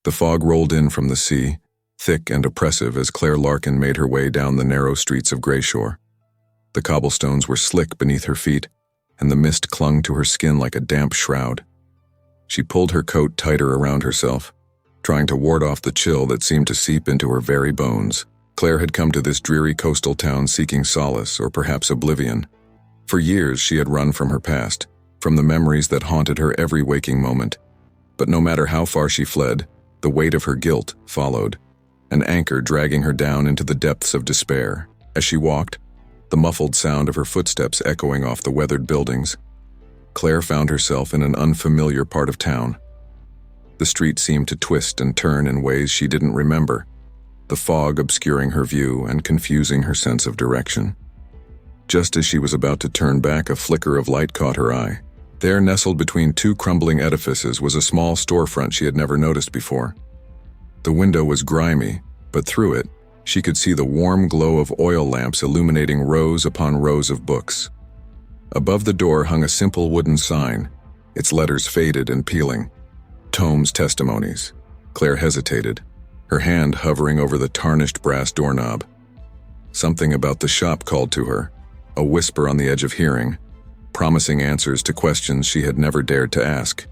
The fog rolled in from the sea, thick and oppressive as Claire Larkin made her way down the narrow streets of Grayshore. The cobblestones were slick beneath her feet, and the mist clung to her skin like a damp shroud. She pulled her coat tighter around herself, trying to ward off the chill that seemed to seep into her very bones. Claire had come to this dreary coastal town seeking solace, or perhaps oblivion. For years she had run from her past, from the memories that haunted her every waking moment. But no matter how far she fled, the weight of her guilt followed, an anchor dragging her down into the depths of despair. As she walked, the muffled sound of her footsteps echoing off the weathered buildings, Claire found herself in an unfamiliar part of town. The street seemed to twist and turn in ways she didn't remember, the fog obscuring her view and confusing her sense of direction. Just as she was about to turn back, a flicker of light caught her eye. There, nestled between two crumbling edifices, was a small storefront she had never noticed before. The window was grimy, but through it, she could see the warm glow of oil lamps illuminating rows upon rows of books. Above the door hung a simple wooden sign, its letters faded and peeling. Tome's Testimonies. Claire hesitated, her hand hovering over the tarnished brass doorknob. Something about the shop called to her, a whisper on the edge of hearing, promising answers to questions she had never dared to ask.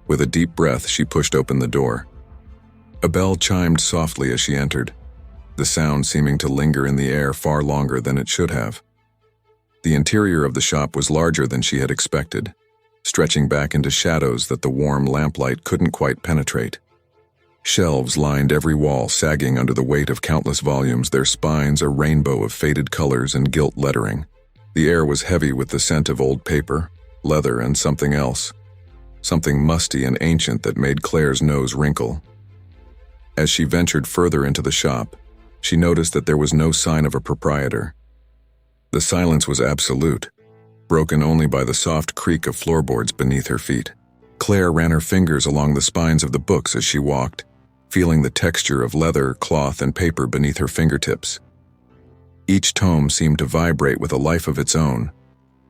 With a deep breath, she pushed open the door. A bell chimed softly as she entered, the sound seeming to linger in the air far longer than it should have. The interior of the shop was larger than she had expected, stretching back into shadows that the warm lamplight couldn't quite penetrate. Shelves lined every wall, sagging under the weight of countless volumes, their spines a rainbow of faded colors and gilt lettering. The air was heavy with the scent of old paper, leather, and something else, something musty and ancient that made Claire's nose wrinkle. As she ventured further into the shop, she noticed that there was no sign of a proprietor. The silence was absolute, broken only by the soft creak of floorboards beneath her feet. Claire ran her fingers along the spines of the books as she walked, feeling the texture of leather, cloth, and paper beneath her fingertips. Each tome seemed to vibrate with a life of its own,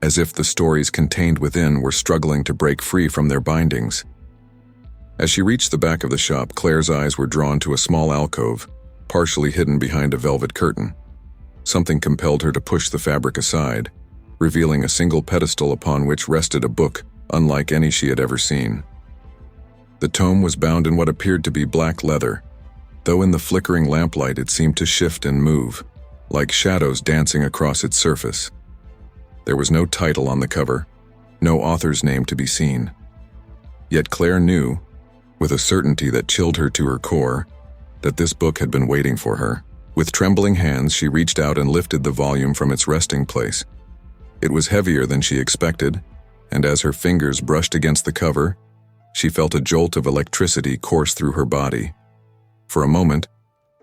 as if the stories contained within were struggling to break free from their bindings. As she reached the back of the shop, Claire's eyes were drawn to a small alcove, partially hidden behind a velvet curtain. Something compelled her to push the fabric aside, revealing a single pedestal upon which rested a book unlike any she had ever seen. The tome was bound in what appeared to be black leather, though in the flickering lamplight it seemed to shift and move, like shadows dancing across its surface. There was no title on the cover, no author's name to be seen. Yet Claire knew, with a certainty that chilled her to her core, that this book had been waiting for her. With trembling hands, she reached out and lifted the volume from its resting place. It was heavier than she expected, and as her fingers brushed against the cover, she felt a jolt of electricity course through her body. For a moment,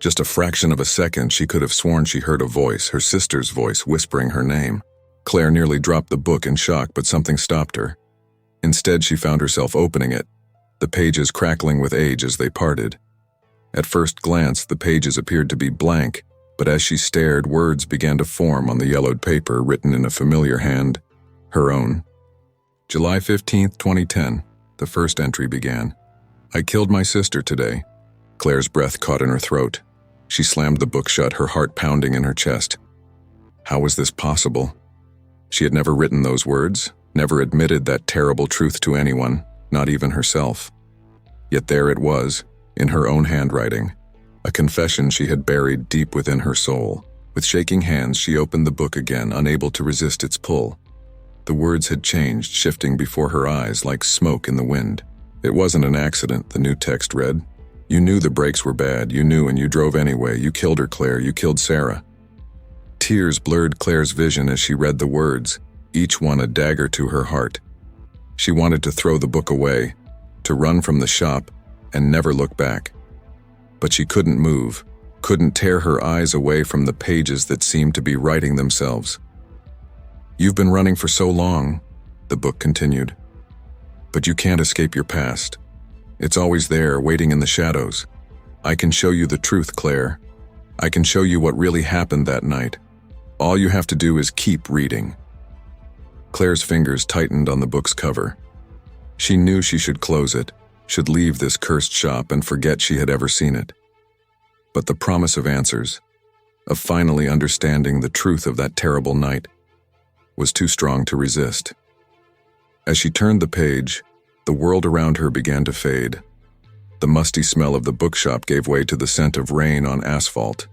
just a fraction of a second, she could have sworn she heard a voice, her sister's voice, whispering her name. Claire nearly dropped the book in shock, but something stopped her. Instead, she found herself opening it, the pages crackling with age as they parted. At first glance, the pages appeared to be blank, but as she stared, words began to form on the yellowed paper, written in a familiar hand, her own. July 15th, 2010, the first entry began. I killed my sister today. Claire's breath caught in her throat. She slammed the book shut, her heart pounding in her chest. How was this possible? She had never written those words, never admitted that terrible truth to anyone, not even herself. Yet there it was, in her own handwriting, a confession she had buried deep within her soul. With shaking hands, she opened the book again, unable to resist its pull. The words had changed, shifting before her eyes like smoke in the wind. It wasn't an accident, the new text read. You knew the brakes were bad, you knew, and you drove anyway. You killed her, Claire, you killed Sarah. Tears blurred Claire's vision as she read the words, each one a dagger to her heart. She wanted to throw the book away, to run from the shop, and never look back. But she couldn't move, couldn't tear her eyes away from the pages that seemed to be writing themselves. You've been running for so long, the book continued. But you can't escape your past. It's always there, waiting in the shadows. I can show you the truth, Claire. I can show you what really happened that night. All you have to do is keep reading. Claire's fingers tightened on the book's cover. She knew she should close it, should leave this cursed shop and forget she had ever seen it. But the promise of answers, of finally understanding the truth of that terrible night, was too strong to resist. As she turned the page, the world around her began to fade. The musty smell of the bookshop gave way to the scent of rain on asphalt.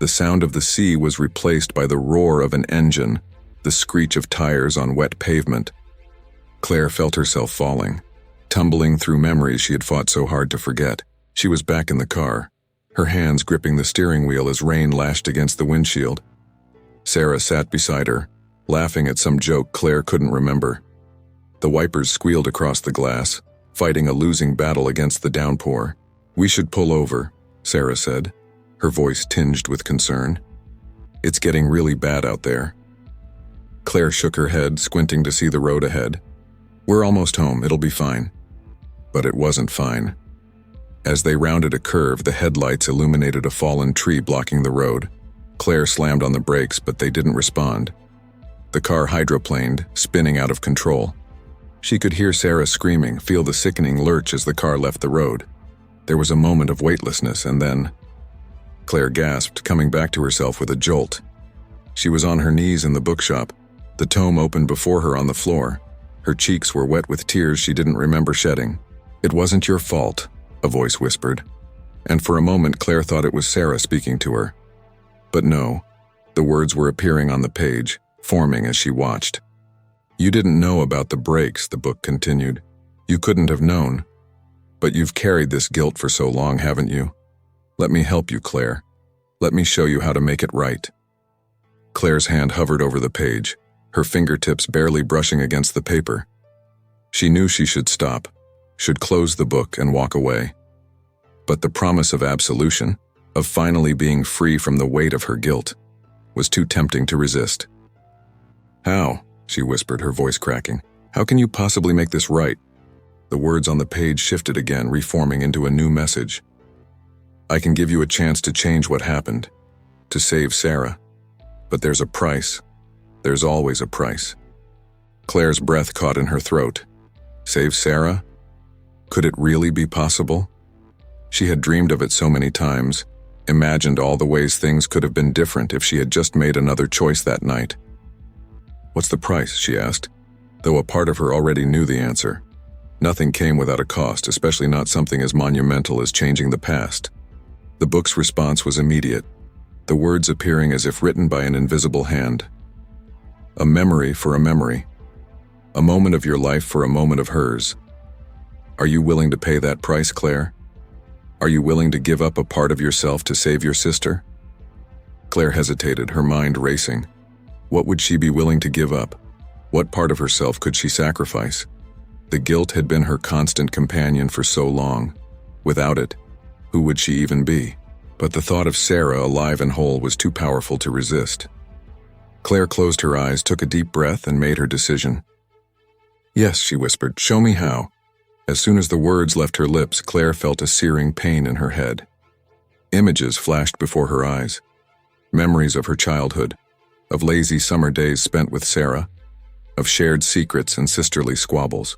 The sound of the sea was replaced by the roar of an engine, the screech of tires on wet pavement. Claire felt herself falling, tumbling through memories she had fought so hard to forget. She was back in the car, her hands gripping the steering wheel as rain lashed against the windshield. Sarah sat beside her, laughing at some joke Claire couldn't remember. The wipers squealed across the glass, fighting a losing battle against the downpour. "We should pull over," Sarah said, her voice tinged with concern. "It's getting really bad out there." Claire shook her head, squinting to see the road ahead. "We're almost home, it'll be fine." But it wasn't fine. As they rounded a curve, the headlights illuminated a fallen tree blocking the road. Claire slammed on the brakes, but they didn't respond. The car hydroplaned, spinning out of control. She could hear Sarah screaming, feel the sickening lurch as the car left the road. There was a moment of weightlessness, and then Claire gasped, coming back to herself with a jolt. She was on her knees in the bookshop, the tome open before her on the floor. Her cheeks were wet with tears she didn't remember shedding. "It wasn't your fault," a voice whispered. And for a moment Claire thought it was Sarah speaking to her. But no, the words were appearing on the page, forming as she watched. "You didn't know about the brakes," the book continued. "You couldn't have known. But you've carried this guilt for so long, haven't you? Let me help you, Claire. Let me show you how to make it right." Claire's hand hovered over the page, her fingertips barely brushing against the paper. She knew she should stop, should close the book and walk away. But the promise of absolution, of finally being free from the weight of her guilt, was too tempting to resist. "How?" she whispered, her voice cracking. "How can you possibly make this right?" The words on the page shifted again, reforming into a new message. "I can give you a chance to change what happened, to save Sarah. But there's a price. There's always a price." Claire's breath caught in her throat. Save Sarah? Could it really be possible? She had dreamed of it so many times, imagined all the ways things could have been different if she had just made another choice that night. "What's the price?" she asked, though a part of her already knew the answer. Nothing came without a cost, especially not something as monumental as changing the past. The book's response was immediate, the words appearing as if written by an invisible hand. "A memory for a memory. A moment of your life for a moment of hers. Are you willing to pay that price, Claire? Are you willing to give up a part of yourself to save your sister?" Claire hesitated, her mind racing. What would she be willing to give up? What part of herself could she sacrifice? The guilt had been her constant companion for so long. Without it, who would she even be? But the thought of Sarah alive and whole was too powerful to resist. Claire closed her eyes, took a deep breath, and made her decision. "Yes," she whispered, "show me how." As soon as the words left her lips, Claire felt a searing pain in her head. Images flashed before her eyes. Memories of her childhood, of lazy summer days spent with Sarah, of shared secrets and sisterly squabbles.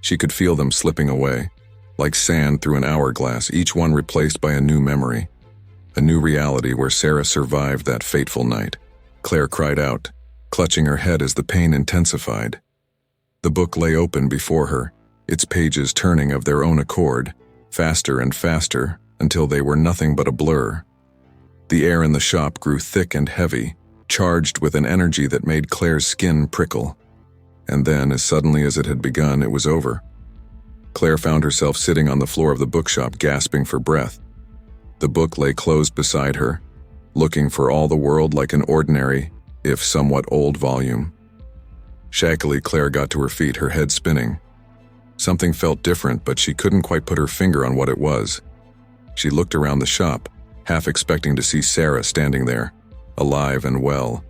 She could feel them slipping away, like sand through an hourglass, each one replaced by a new memory, a new reality where Sarah survived that fateful night. Claire cried out, clutching her head as the pain intensified. The book lay open before her, its pages turning of their own accord, faster and faster, until they were nothing but a blur. The air in the shop grew thick and heavy, charged with an energy that made Claire's skin prickle. And then, as suddenly as it had begun, it was over. Claire found herself sitting on the floor of the bookshop, gasping for breath. The book lay closed beside her, looking for all the world like an ordinary, if somewhat old volume. Shakily, Claire got to her feet, her head spinning. Something felt different, but she couldn't quite put her finger on what it was. She looked around the shop, half expecting to see Sarah standing there, alive and well.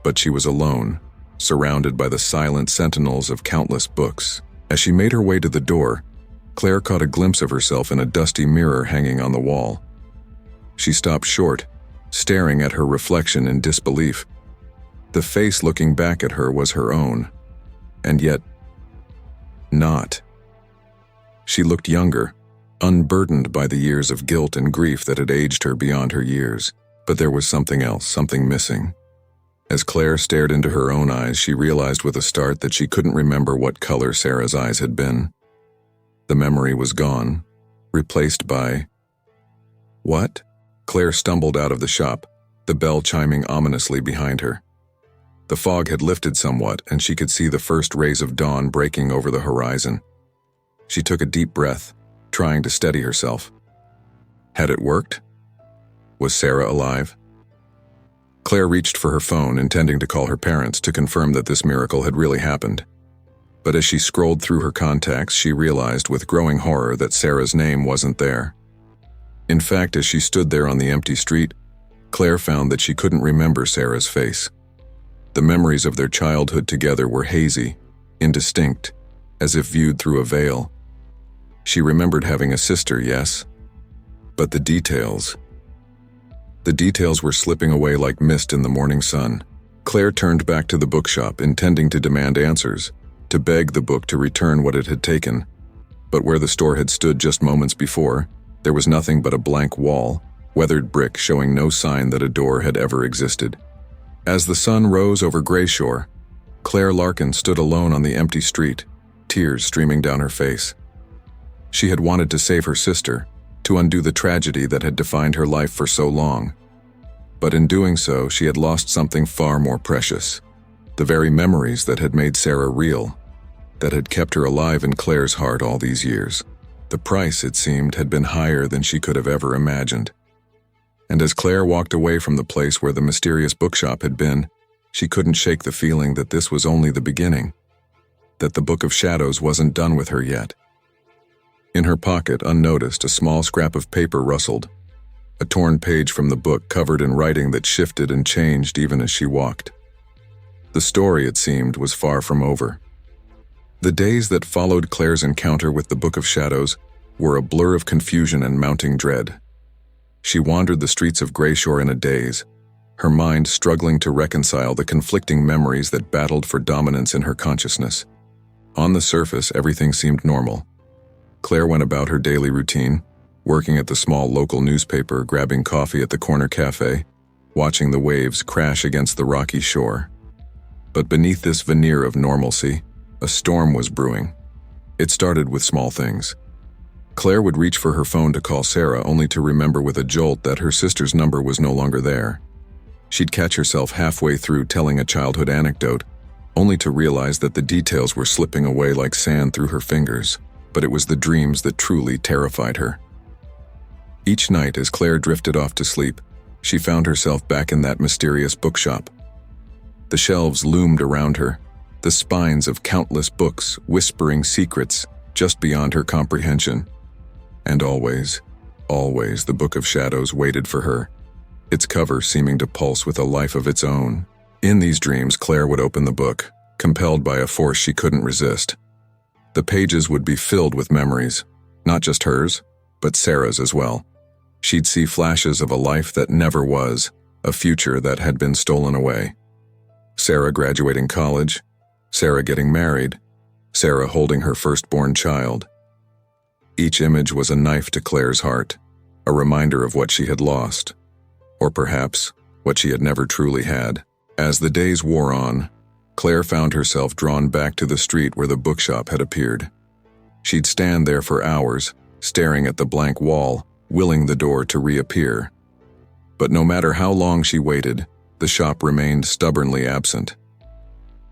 But she was alone, surrounded by the silent sentinels of countless books. As she made her way to the door, Claire caught a glimpse of herself in a dusty mirror hanging on the wall. She stopped short, staring at her reflection in disbelief. The face looking back at her was her own, and yet not. She looked younger, unburdened by the years of guilt and grief that had aged her beyond her years. But there was something else, something missing. As Claire stared into her own eyes, she realized with a start that she couldn't remember what color Sarah's eyes had been. The memory was gone, replaced by... What? Claire stumbled out of the shop, the bell chiming ominously behind her. The fog had lifted somewhat, and she could see the first rays of dawn breaking over the horizon. She took a deep breath, trying to steady herself. Had it worked? Was Sarah alive? Claire reached for her phone, intending to call her parents to confirm that this miracle had really happened. But as she scrolled through her contacts, she realized with growing horror that Sarah's name wasn't there. In fact, as she stood there on the empty street, Claire found that she couldn't remember Sarah's face. The memories of their childhood together were hazy, indistinct, as if viewed through a veil. She remembered having a sister, yes, but the details were slipping away like mist in the morning sun. Claire turned back to the bookshop, intending to demand answers, to beg the book to return what it had taken. But where the store had stood just moments before, there was nothing but a blank wall, weathered brick showing no sign that a door had ever existed. As the sun rose over Grayshore, Claire Larkin stood alone on the empty street, tears streaming down her face. She had wanted to save her sister, to undo the tragedy that had defined her life for so long. But in doing so, she had lost something far more precious. The very memories that had made Sarah real, that had kept her alive in Claire's heart all these years. The price, it seemed, had been higher than she could have ever imagined. And as Claire walked away from the place where the mysterious bookshop had been, she couldn't shake the feeling that this was only the beginning, that the Book of Shadows wasn't done with her yet. In her pocket, unnoticed, a small scrap of paper rustled, a torn page from the book covered in writing that shifted and changed even as she walked. The story, it seemed, was far from over. The days that followed Claire's encounter with the Book of Shadows were a blur of confusion and mounting dread. She wandered the streets of Grayshore in a daze, her mind struggling to reconcile the conflicting memories that battled for dominance in her consciousness. On the surface, everything seemed normal. Claire went about her daily routine, working at the small local newspaper, grabbing coffee at the corner cafe, watching the waves crash against the rocky shore. But beneath this veneer of normalcy, a storm was brewing. It started with small things. Claire would reach for her phone to call Sarah, only to remember with a jolt that her sister's number was no longer there. She'd catch herself halfway through telling a childhood anecdote, only to realize that the details were slipping away like sand through her fingers. But it was the dreams that truly terrified her. Each night, as Claire drifted off to sleep, she found herself back in that mysterious bookshop. The shelves loomed around her, the spines of countless books whispering secrets just beyond her comprehension. And always, always the Book of Shadows waited for her, its cover seeming to pulse with a life of its own. In these dreams, Claire would open the book, compelled by a force she couldn't resist. The pages would be filled with memories, not just hers, but Sarah's as well. She'd see flashes of a life that never was, a future that had been stolen away. Sarah graduating college, Sarah getting married, Sarah holding her firstborn child. Each image was a knife to Claire's heart, a reminder of what she had lost, or perhaps what she had never truly had. As the days wore on, Claire found herself drawn back to the street where the bookshop had appeared. She'd stand there for hours, staring at the blank wall, willing the door to reappear. But no matter how long she waited, the shop remained stubbornly absent.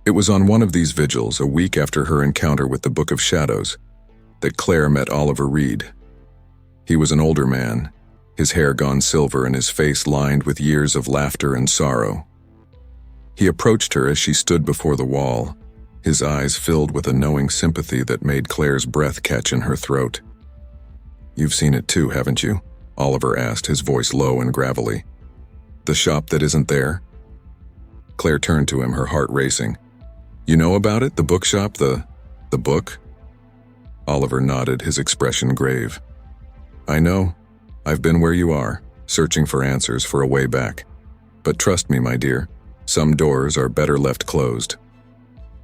It was on one of these vigils, a week after her encounter with the Book of Shadows, that Claire met Oliver Reed. He was an older man, his hair gone silver and his face lined with years of laughter and sorrow. He approached her as she stood before the wall, his eyes filled with a knowing sympathy that made Claire's breath catch in her throat. "You've seen it too, haven't you?" Oliver asked, his voice low and gravelly. "The shop that isn't there?" Claire turned to him, her heart racing. "You know about it, the bookshop, the book?" Oliver nodded, his expression grave. "I know. I've been where you are, searching for answers for a way back. But trust me, my dear, some doors are better left closed."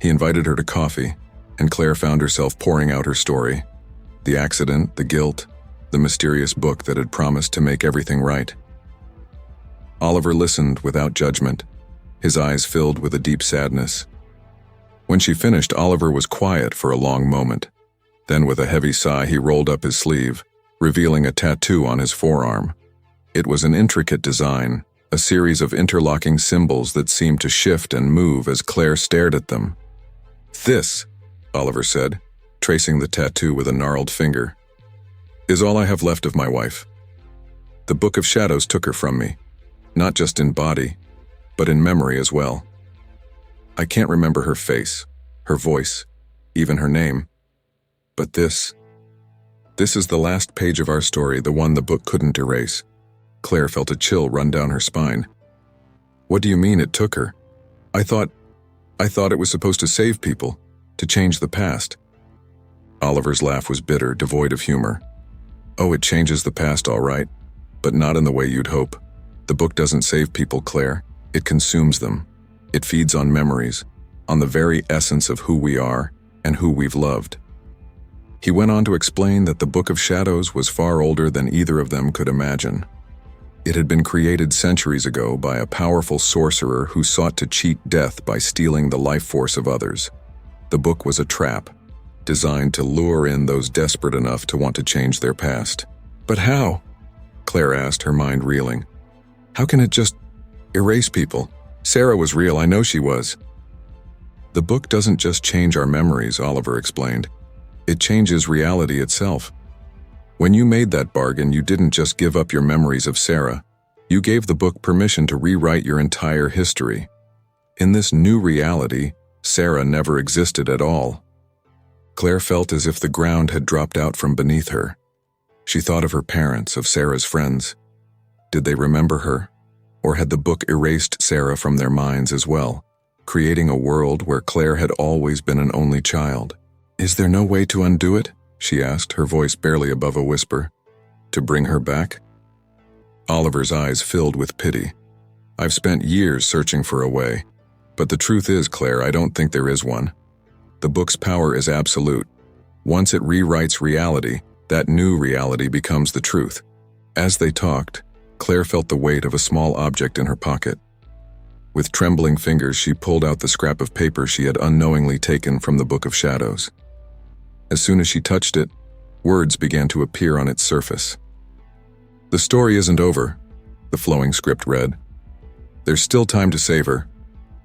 He invited her to coffee, and Claire found herself pouring out her story. The accident, the guilt, the mysterious book that had promised to make everything right. Oliver listened without judgment, his eyes filled with a deep sadness. When she finished, Oliver was quiet for a long moment. Then with a heavy sigh, he rolled up his sleeve, revealing a tattoo on his forearm. It was an intricate design, a series of interlocking symbols that seemed to shift and move as Claire stared at them. "This," Oliver said, tracing the tattoo with a gnarled finger, "is all I have left of my wife. The Book of Shadows took her from me, not just in body, but in memory as well. I can't remember her face, her voice, even her name. But this is the last page of our story, the one the book couldn't erase." Claire felt a chill run down her spine. "What do you mean it took her? I thought it was supposed to save people, to change the past." Oliver's laugh was bitter, devoid of humor. "Oh, it changes the past, all right, but not in the way you'd hope. The book doesn't save people, Claire. It consumes them. It feeds on memories, on the very essence of who we are and who we've loved." He went on to explain that the Book of Shadows was far older than either of them could imagine. It had been created centuries ago by a powerful sorcerer who sought to cheat death by stealing the life force of others. The book was a trap, designed to lure in those desperate enough to want to change their past. "But how?" Claire asked, her mind reeling. "How can it just erase people? Sarah was real, I know she was." "The book doesn't just change our memories," Oliver explained. "It changes reality itself. When you made that bargain, you didn't just give up your memories of Sarah. You gave the book permission to rewrite your entire history. In this new reality, Sarah never existed at all." Claire felt as if the ground had dropped out from beneath her. She thought of her parents, of Sarah's friends. Did they remember her? Or had the book erased Sarah from their minds as well, creating a world where Claire had always been an only child? "Is there no way to undo it?" she asked, her voice barely above a whisper. "To bring her back?" Oliver's eyes filled with pity. "I've spent years searching for a way, but the truth is, Claire, I don't think there is one. The book's power is absolute. Once it rewrites reality, that new reality becomes the truth." As they talked, Claire felt the weight of a small object in her pocket. With trembling fingers, she pulled out the scrap of paper she had unknowingly taken from the Book of Shadows. As soon as she touched it, words began to appear on its surface. "The story isn't over," the flowing script read. "There's still time to save her,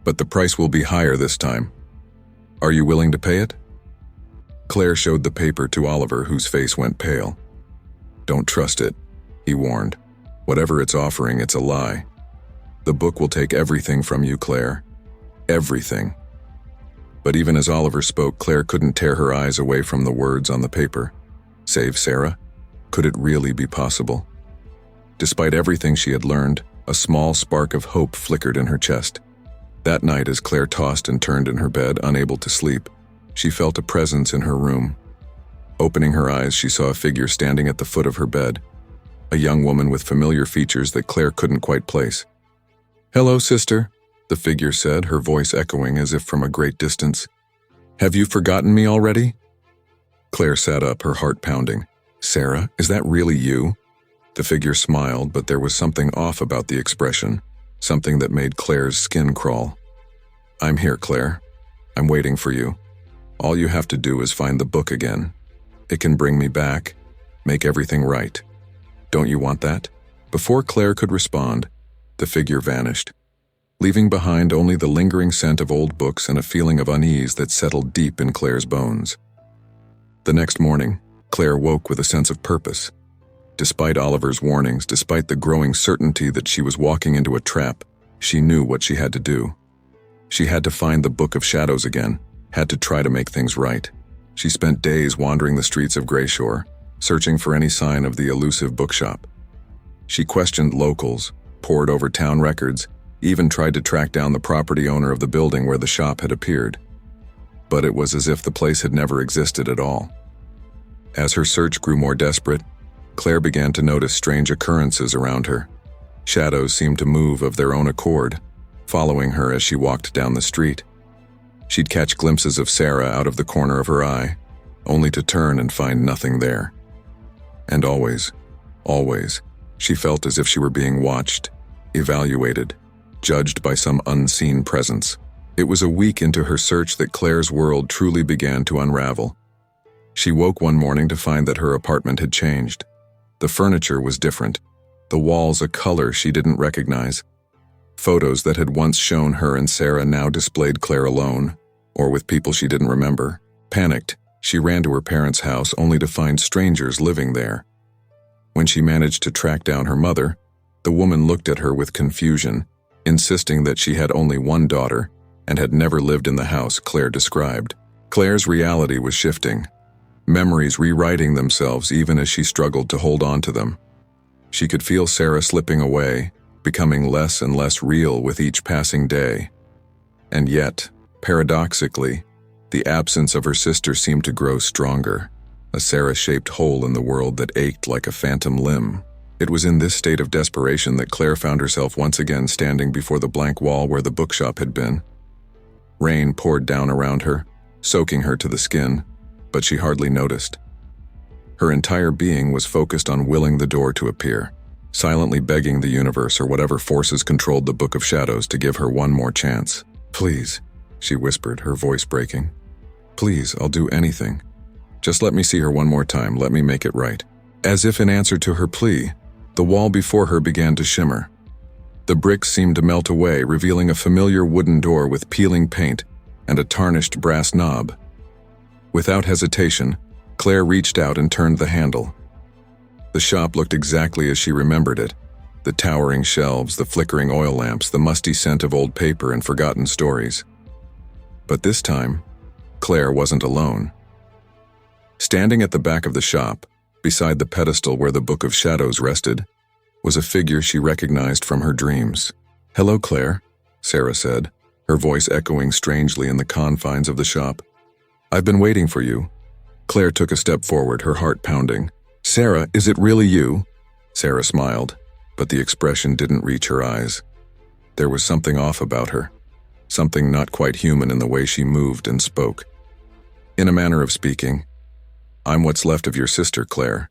but the price will be higher this time. Are you willing to pay it?" Claire showed the paper to Oliver, whose face went pale. "Don't trust it," he warned. "Whatever it's offering, it's a lie. The book will take everything from you, Claire. Everything." But even as Oliver spoke, Claire couldn't tear her eyes away from the words on the paper. Save Sarah? Could it really be possible? Despite everything she had learned, a small spark of hope flickered in her chest. That night, as Claire tossed and turned in her bed, unable to sleep, she felt a presence in her room. Opening her eyes, she saw a figure standing at the foot of her bed, a young woman with familiar features that Claire couldn't quite place. "Hello, sister," the figure said, her voice echoing as if from a great distance. "Have you forgotten me already?" Claire sat up, her heart pounding. "Sarah, is that really you?" The figure smiled, but there was something off about the expression, something that made Claire's skin crawl. "I'm here, Claire. I'm waiting for you. All you have to do is find the book again. It can bring me back, make everything right. Don't you want that?" Before Claire could respond, the figure vanished, leaving behind only the lingering scent of old books and a feeling of unease that settled deep in Claire's bones. The next morning, Claire woke with a sense of purpose. Despite Oliver's warnings, despite the growing certainty that she was walking into a trap, she knew what she had to do. She had to find the Book of Shadows again, had to try to make things right. She spent days wandering the streets of Grayshore, searching for any sign of the elusive bookshop. She questioned locals, pored over town records, even tried to track down the property owner of the building where the shop had appeared. But it was as if the place had never existed at all. As her search grew more desperate, Claire began to notice strange occurrences around her. Shadows seemed to move of their own accord, following her as she walked down the street. She'd catch glimpses of Sarah out of the corner of her eye, only to turn and find nothing there. And always, she felt as if she were being watched, evaluated, judged by some unseen presence. It was a week into her search that Claire's world truly began to unravel. She woke one morning to find that her apartment had changed. The furniture was different, the walls a color she didn't recognize. Photos that had once shown her and Sarah now displayed Claire alone, or with people she didn't remember. Panicked, she ran to her parents' house only to find strangers living there. When she managed to track down her mother, the woman looked at her with confusion, insisting that she had only one daughter and had never lived in the house Claire described. Claire's reality was shifting, memories rewriting themselves even as she struggled to hold on to them. She could feel Sarah slipping away, becoming less and less real with each passing day. And yet, paradoxically, the absence of her sister seemed to grow stronger, a Sarah-shaped hole in the world that ached like a phantom limb. It was in this state of desperation that Claire found herself once again standing before the blank wall where the bookshop had been. Rain poured down around her, soaking her to the skin, but she hardly noticed. Her entire being was focused on willing the door to appear, silently begging the universe or whatever forces controlled the Book of Shadows to give her one more chance. "Please," she whispered, her voice breaking. "Please, I'll do anything. Just let me see her one more time, let me make it right." As if in answer to her plea, the wall before her began to shimmer. The bricks seemed to melt away, revealing a familiar wooden door with peeling paint and a tarnished brass knob. Without hesitation, Claire reached out and turned the handle. The shop looked exactly as she remembered it. The towering shelves, the flickering oil lamps, the musty scent of old paper and forgotten stories. But this time, Claire wasn't alone. Standing at the back of the shop, beside the pedestal where the Book of Shadows rested, was a figure she recognized from her dreams. "Hello, Claire," Sarah said, her voice echoing strangely in the confines of the shop. "I've been waiting for you." Claire took a step forward, her heart pounding. "Sarah, is it really you?" Sarah smiled, but the expression didn't reach her eyes. There was something off about her, something not quite human in the way she moved and spoke. In a manner of speaking, "I'm what's left of your sister, Claire.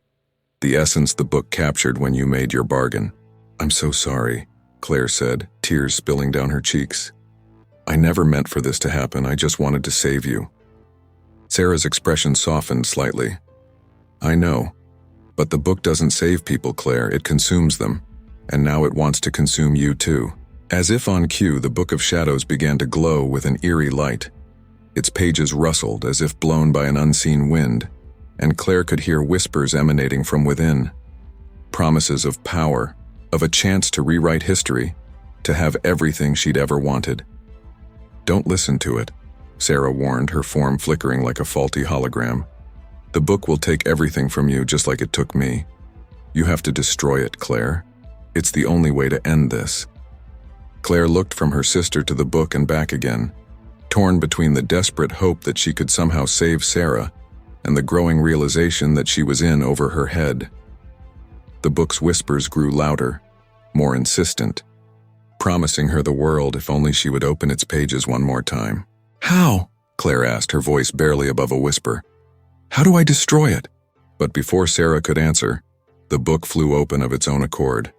The essence the book captured when you made your bargain." "I'm so sorry," Claire said, tears spilling down her cheeks. "I never meant for this to happen, I just wanted to save you." Sarah's expression softened slightly. "I know, but the book doesn't save people, Claire, it consumes them, and now it wants to consume you too." As if on cue, the Book of Shadows began to glow with an eerie light. Its pages rustled as if blown by an unseen wind, and Claire could hear whispers emanating from within. Promises of power, of a chance to rewrite history, to have everything she'd ever wanted. "Don't listen to it," Sarah warned, her form flickering like a faulty hologram. "The book will take everything from you just like it took me. You have to destroy it, Claire. It's the only way to end this." Claire looked from her sister to the book and back again, torn between the desperate hope that she could somehow save Sarah and the growing realization that she was in over her head. The book's whispers grew louder, more insistent, promising her the world if only she would open its pages one more time. "How?" Claire asked, her voice barely above a whisper. "How do I destroy it?" But before Sarah could answer, the book flew open of its own accord.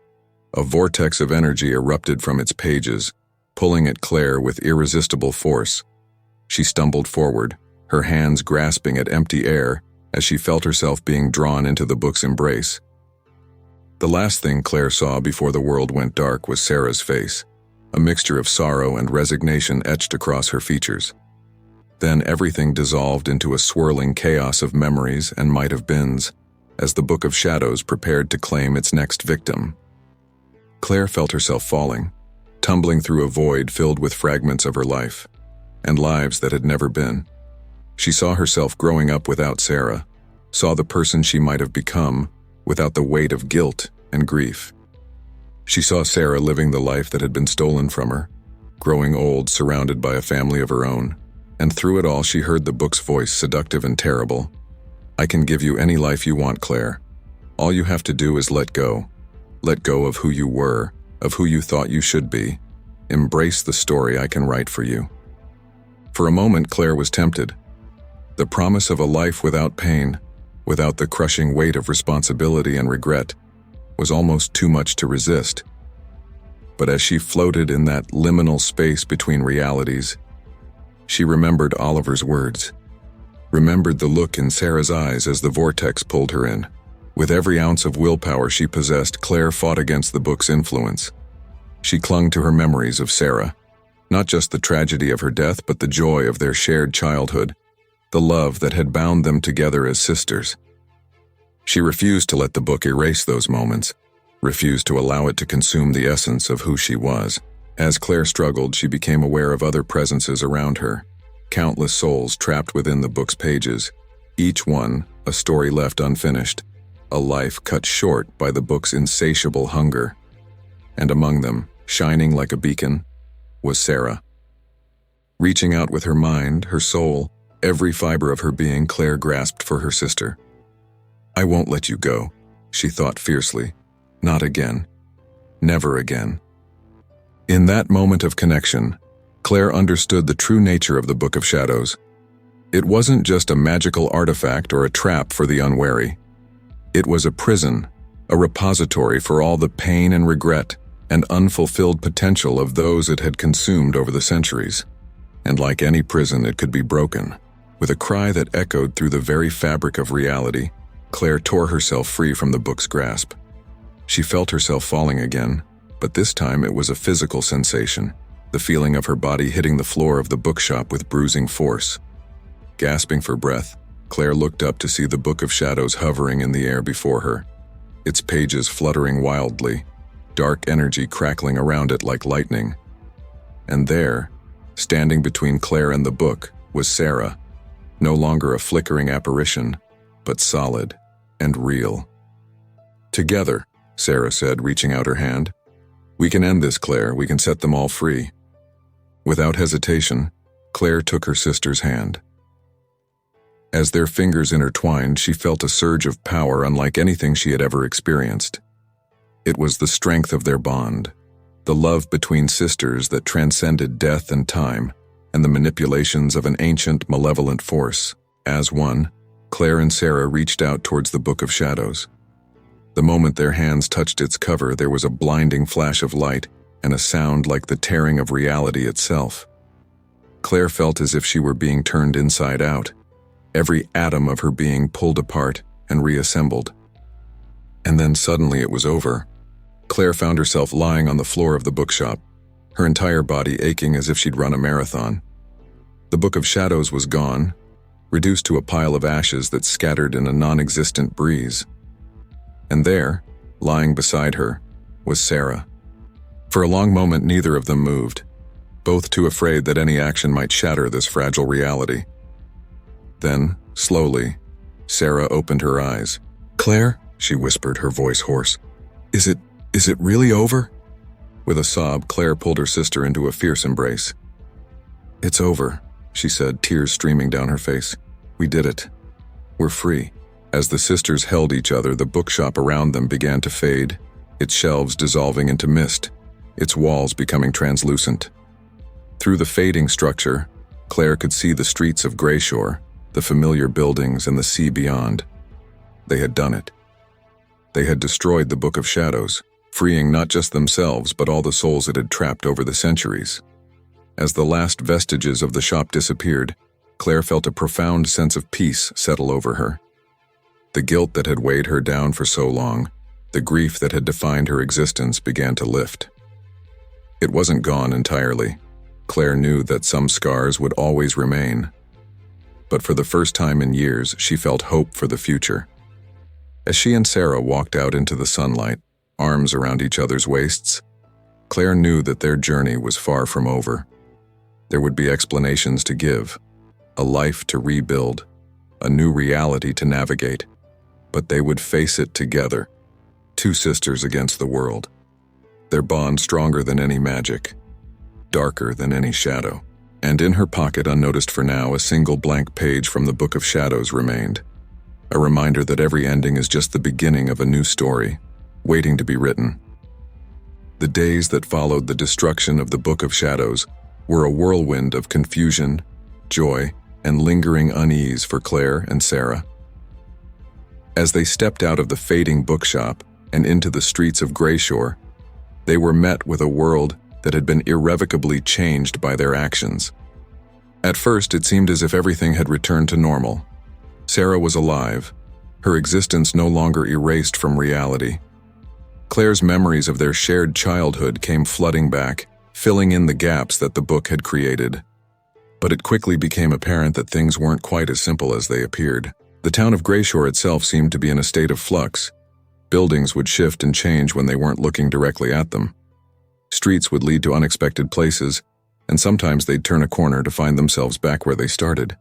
A vortex of energy erupted from its pages, pulling at Claire with irresistible force. She stumbled forward, her hands grasping at empty air as she felt herself being drawn into the book's embrace. The last thing Claire saw before the world went dark was Sarah's face, a mixture of sorrow and resignation etched across her features. Then everything dissolved into a swirling chaos of memories and might-have-beens as the Book of Shadows prepared to claim its next victim. Claire felt herself falling, tumbling through a void filled with fragments of her life, and lives that had never been. She saw herself growing up without Sarah, saw the person she might have become without the weight of guilt and grief. She saw Sarah living the life that had been stolen from her, growing old surrounded by a family of her own, and through it all she heard the book's voice, seductive and terrible. "I can give you any life you want, Claire. All you have to do is let go. Let go of who you were, of who you thought you should be. Embrace the story I can write for you." For a moment, Claire was tempted. The promise of a life without pain, without the crushing weight of responsibility and regret, was almost too much to resist. But as she floated in that liminal space between realities, she remembered Oliver's words, remembered the look in Sarah's eyes as the vortex pulled her in. With every ounce of willpower she possessed, Claire fought against the book's influence. She clung to her memories of Sarah, not just the tragedy of her death, but the joy of their shared childhood, the love that had bound them together as sisters. She refused to let the book erase those moments, refused to allow it to consume the essence of who she was. As Claire struggled, she became aware of other presences around her, countless souls trapped within the book's pages, each one a story left unfinished, a life cut short by the book's insatiable hunger. And among them, shining like a beacon, was Sarah. Reaching out with her mind, her soul, every fiber of her being, Claire grasped for her sister. "I won't let you go," she thought fiercely. "Not again. Never again." In that moment of connection, Claire understood the true nature of the Book of Shadows. It wasn't just a magical artifact or a trap for the unwary. It was a prison, a repository for all the pain and regret and unfulfilled potential of those it had consumed over the centuries. And like any prison, it could be broken. With a cry that echoed through the very fabric of reality, Claire tore herself free from the book's grasp. She felt herself falling again, but this time it was a physical sensation, the feeling of her body hitting the floor of the bookshop with bruising force. Gasping for breath, Claire looked up to see the Book of Shadows hovering in the air before her, its pages fluttering wildly, dark energy crackling around it like lightning. And there, standing between Claire and the book, was Sarah, no longer a flickering apparition, but solid and real. "Together," Sarah said, reaching out her hand. "We can end this, Claire. We can set them all free." Without hesitation, Claire took her sister's hand. As their fingers intertwined, she felt a surge of power unlike anything she had ever experienced. It was the strength of their bond, the love between sisters that transcended death and time, and the manipulations of an ancient, malevolent force. As one, Claire and Sarah reached out towards the Book of Shadows. The moment their hands touched its cover, there was a blinding flash of light and a sound like the tearing of reality itself. Claire felt as if she were being turned inside out, every atom of her being pulled apart and reassembled. And then suddenly it was over. Claire found herself lying on the floor of the bookshop, her entire body aching as if she'd run a marathon. The Book of Shadows was gone, reduced to a pile of ashes that scattered in a non-existent breeze. And there, lying beside her, was Sarah. For a long moment, neither of them moved, both too afraid that any action might shatter this fragile reality. Then, slowly, Sarah opened her eyes. "Claire," she whispered, her voice hoarse. Is it really over?" With a sob, Claire pulled her sister into a fierce embrace. "It's over," she said, tears streaming down her face. "We did it. We're free." As the sisters held each other, the bookshop around them began to fade, its shelves dissolving into mist, its walls becoming translucent. Through the fading structure, Claire could see the streets of Grayshore, the familiar buildings, and the sea beyond. They had done it. They had destroyed the Book of Shadows, freeing not just themselves but all the souls it had trapped over the centuries. As the last vestiges of the shop disappeared, Claire felt a profound sense of peace settle over her. The guilt that had weighed her down for so long, the grief that had defined her existence, began to lift. It wasn't gone entirely. Claire knew that some scars would always remain. But for the first time in years, she felt hope for the future. As she and Sarah walked out into the sunlight, arms around each other's waists, Claire knew that their journey was far from over. There would be explanations to give, a life to rebuild, a new reality to navigate, but they would face it together, two sisters against the world, their bond stronger than any magic, darker than any shadow. And in her pocket, unnoticed for now, a single blank page from the Book of Shadows remained, a reminder that every ending is just the beginning of a new story, waiting to be written. The days that followed the destruction of the Book of Shadows were a whirlwind of confusion, joy, and lingering unease for Claire and Sarah. As they stepped out of the fading bookshop and into the streets of Grayshore, they were met with a world that had been irrevocably changed by their actions. At first, it seemed as if everything had returned to normal. Sarah was alive, her existence no longer erased from reality. Claire's memories of their shared childhood came flooding back, filling in the gaps that the book had created. But it quickly became apparent that things weren't quite as simple as they appeared. The town of Grayshore itself seemed to be in a state of flux. Buildings would shift and change when they weren't looking directly at them. Streets would lead to unexpected places, and sometimes they'd turn a corner to find themselves back where they started.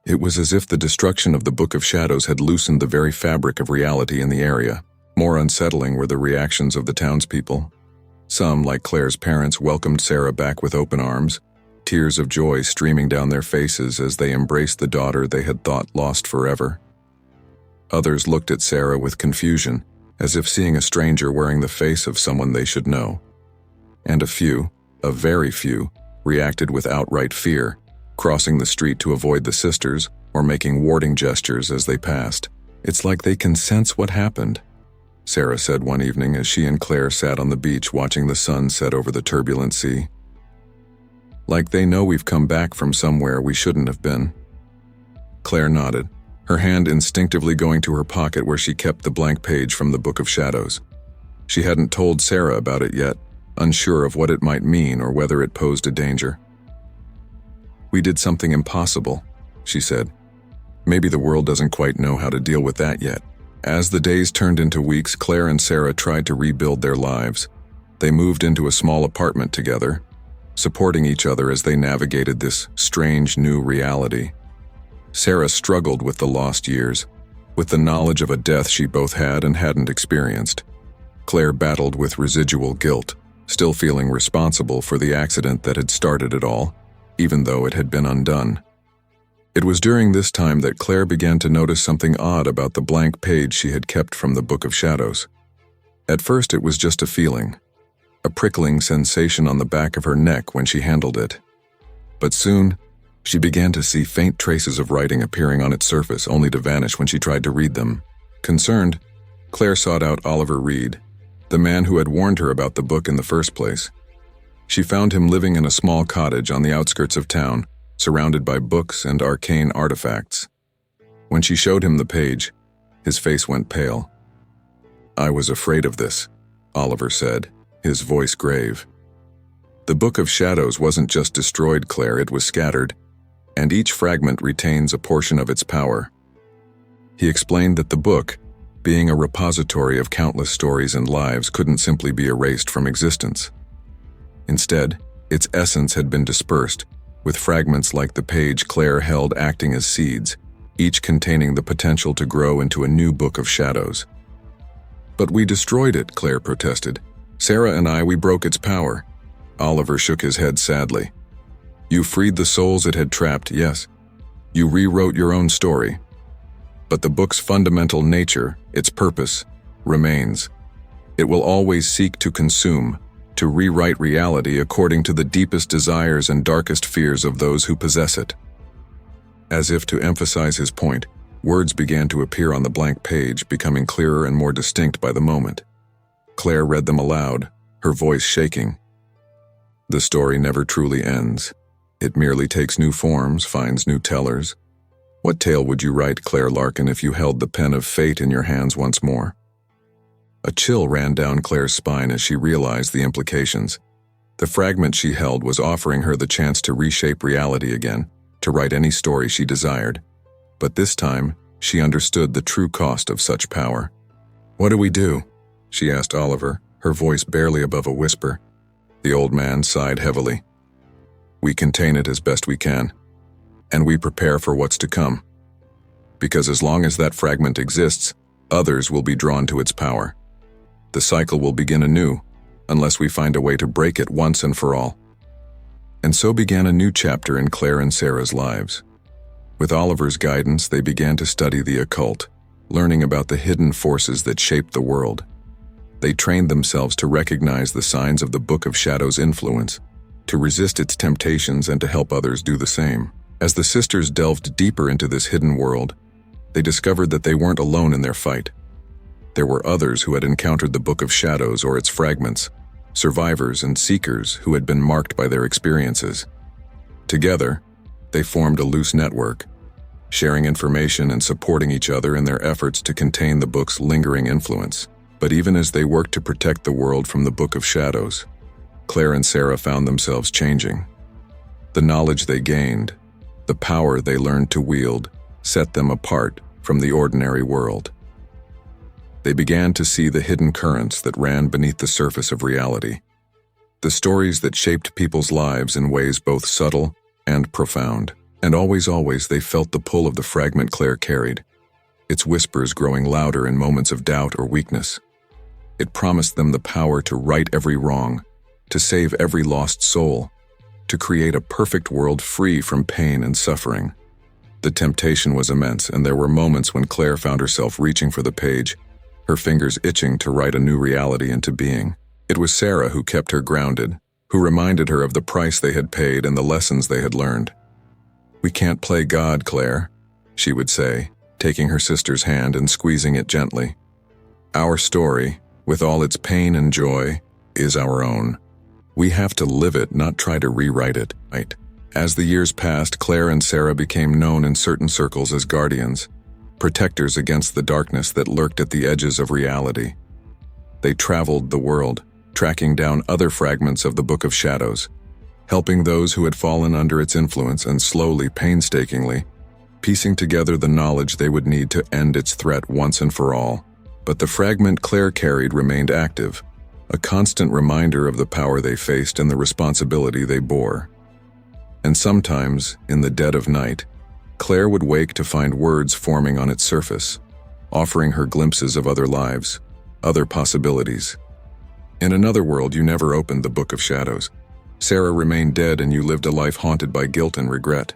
It was as if the destruction of the Book of Shadows had loosened the very fabric of reality in the area. More unsettling were the reactions of the townspeople. Some, like Claire's parents, welcomed Sarah back with open arms, tears of joy streaming down their faces as they embraced the daughter they had thought lost forever. Others looked at Sarah with confusion, as if seeing a stranger wearing the face of someone they should know. And a few, a very few, reacted with outright fear, crossing the street to avoid the sisters or making warding gestures as they passed. "It's like they can sense what happened," Sarah said one evening as she and Claire sat on the beach watching the sun set over the turbulent sea. "Like they know we've come back from somewhere we shouldn't have been." Claire nodded, her hand instinctively going to her pocket where she kept the blank page from the Book of Shadows. She hadn't told Sarah about it yet, unsure of what it might mean or whether it posed a danger. "We did something impossible," she said. "Maybe the world doesn't quite know how to deal with that yet." As the days turned into weeks, Claire and Sarah tried to rebuild their lives. They moved into a small apartment together, supporting each other as they navigated this strange new reality. Sarah struggled with the lost years, with the knowledge of a death she both had and hadn't experienced. Claire battled with residual guilt, still feeling responsible for the accident that had started it all, even though it had been undone. It was during this time that Claire began to notice something odd about the blank page she had kept from the Book of Shadows. At first it was just a feeling, a prickling sensation on the back of her neck when she handled it. But soon, she began to see faint traces of writing appearing on its surface, only to vanish when she tried to read them. Concerned, Claire sought out Oliver Reed, the man who had warned her about the book in the first place. She found him living in a small cottage on the outskirts of town, surrounded by books and arcane artifacts. When she showed him the page, his face went pale. "I was afraid of this," Oliver said, his voice grave. The Book of Shadows wasn't just destroyed, Claire, it was scattered, and each fragment retains a portion of its power. He explained that the book, being a repository of countless stories and lives, couldn't simply be erased from existence. Instead, its essence had been dispersed, with fragments like the page Claire held acting as seeds, each containing the potential to grow into a new Book of Shadows. "But we destroyed it," Claire protested. "Sarah and we broke its power." Oliver shook his head sadly. "You freed the souls it had trapped, yes. You rewrote your own story. But the book's fundamental nature, its purpose, remains. It will always seek to consume, to rewrite reality according to the deepest desires and darkest fears of those who possess it." As if to emphasize his point, words began to appear on the blank page, becoming clearer and more distinct by the moment. Claire read them aloud, her voice shaking. "The story never truly ends. It merely takes new forms, finds new tellers. What tale would you write, Claire Larkin, if you held the pen of fate in your hands once more?" A chill ran down Claire's spine as she realized the implications. The fragment she held was offering her the chance to reshape reality again, to write any story she desired. But this time, she understood the true cost of such power. "What do we do?" she asked Oliver, her voice barely above a whisper. The old man sighed heavily. "We contain it as best we can, and we prepare for what's to come. Because as long as that fragment exists, others will be drawn to its power. The cycle will begin anew, unless we find a way to break it once and for all." And so began a new chapter in Claire and Sarah's lives. With Oliver's guidance, they began to study the occult, learning about the hidden forces that shape the world. They trained themselves to recognize the signs of the Book of Shadows' influence, to resist its temptations and to help others do the same. As the sisters delved deeper into this hidden world, they discovered that they weren't alone in their fight. There were others who had encountered the Book of Shadows or its fragments, survivors and seekers who had been marked by their experiences. Together, they formed a loose network, sharing information and supporting each other in their efforts to contain the book's lingering influence. But even as they worked to protect the world from the Book of Shadows, Claire and Sarah found themselves changing. The knowledge they gained, the power they learned to wield, set them apart from the ordinary world. They began to see the hidden currents that ran beneath the surface of reality, the stories that shaped people's lives in ways both subtle and profound. And always they felt the pull of the fragment Claire carried, its whispers growing louder in moments of doubt or weakness. It promised them the power to right every wrong, to save every lost soul, to create a perfect world free from pain and suffering. The temptation was immense, and there were moments when Claire found herself reaching for the page, her fingers itching to write a new reality into being. It was Sarah who kept her grounded, who reminded her of the price they had paid and the lessons they had learned. "We can't play God, Claire," she would say, taking her sister's hand and squeezing it gently. "Our story, with all its pain and joy, is our own. We have to live it, not try to rewrite it." As the years passed, Claire and Sarah became known in certain circles as guardians, protectors against the darkness that lurked at the edges of reality. They traveled the world, tracking down other fragments of the Book of Shadows, helping those who had fallen under its influence and slowly, painstakingly, piecing together the knowledge they would need to end its threat once and for all. But the fragment Claire carried remained active, a constant reminder of the power they faced and the responsibility they bore. And sometimes, in the dead of night, Claire would wake to find words forming on its surface, offering her glimpses of other lives, other possibilities. In another world, you never opened the Book of Shadows. Sarah remained dead and you lived a life haunted by guilt and regret.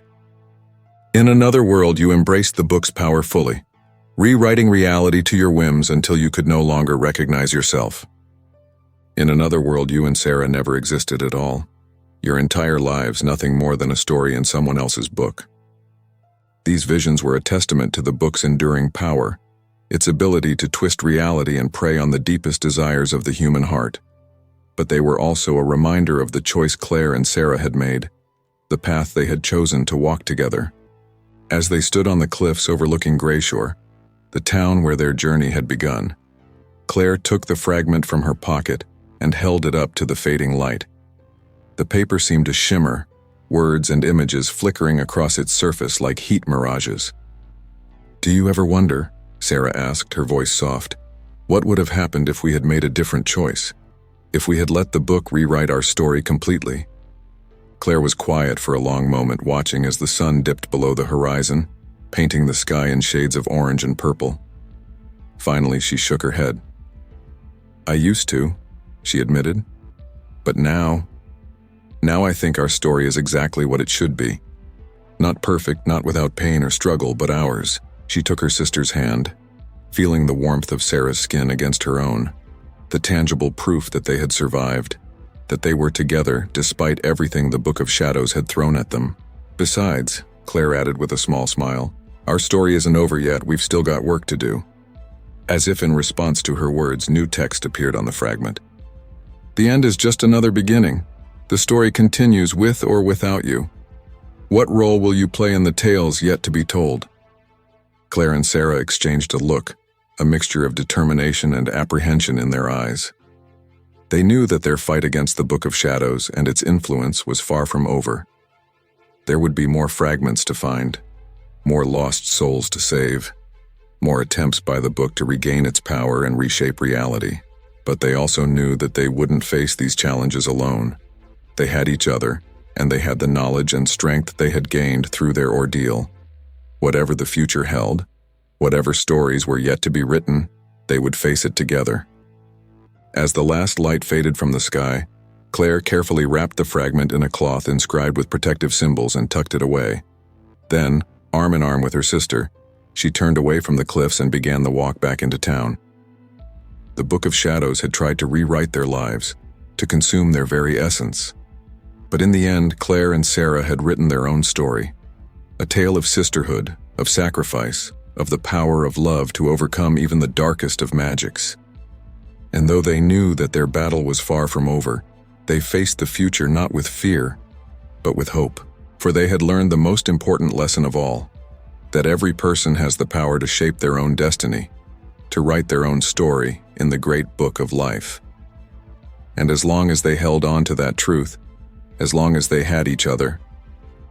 In another world, you embraced the book's power fully, rewriting reality to your whims until you could no longer recognize yourself. In another world, you and Sarah never existed at all. Your entire lives nothing more than a story in someone else's book. These visions were a testament to the book's enduring power, its ability to twist reality and prey on the deepest desires of the human heart. But they were also a reminder of the choice Claire and Sarah had made, the path they had chosen to walk together. As they stood on the cliffs overlooking Grayshore, the town where their journey had begun, Claire took the fragment from her pocket and held it up to the fading light. The paper seemed to shimmer, words and images flickering across its surface like heat mirages. "Do you ever wonder," Sarah asked, her voice soft, "what would have happened if we had made a different choice? If we had let the book rewrite our story completely?" Claire was quiet for a long moment, watching as the sun dipped below the horizon, painting the sky in shades of orange and purple. Finally, she shook her head. "I used to," she admitted. "But now I think our story is exactly what it should be. Not perfect, not without pain or struggle, but ours." She took her sister's hand, feeling the warmth of Sarah's skin against her own, the tangible proof that they had survived, that they were together despite everything the Book of Shadows had thrown at them. "Besides," Claire added with a small smile, "our story isn't over yet, we've still got work to do." As if in response to her words, new text appeared on the fragment. "The end is just another beginning. The story continues with or without you. What role will you play in the tales yet to be told?" Claire and Sarah exchanged a look, a mixture of determination and apprehension in their eyes. They knew that their fight against the Book of Shadows and its influence was far from over. There would be more fragments to find, more lost souls to save, more attempts by the book to regain its power and reshape reality. But they also knew that they wouldn't face these challenges alone. They had each other, and they had the knowledge and strength they had gained through their ordeal. Whatever the future held, whatever stories were yet to be written, they would face it together. As the last light faded from the sky, Claire carefully wrapped the fragment in a cloth inscribed with protective symbols and tucked it away. Then, arm in arm with her sister, she turned away from the cliffs and began the walk back into town. The Book of Shadows had tried to rewrite their lives, to consume their very essence. But in the end, Claire and Sarah had written their own story, A tale of sisterhood, of sacrifice, of the power of love to overcome even the darkest of magics. And though they knew that their battle was far from over, they faced the future not with fear, but with hope. For they had learned the most important lesson of all, that every person has the power to shape their own destiny, to write their own story in the great book of life. And as long as they held on to that truth, as long as they had each other,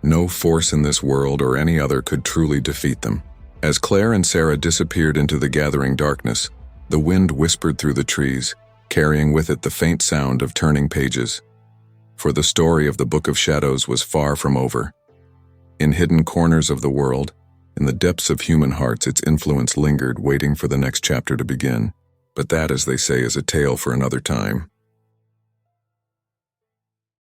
no force in this world or any other could truly defeat them. As Claire and Sarah disappeared into the gathering darkness, the wind whispered through the trees, carrying with it the faint sound of turning pages. For the story of the Book of Shadows was far from over. In hidden corners of the world, in the depths of human hearts, its influence lingered, waiting for the next chapter to begin. But that, as they say, is a tale for another time.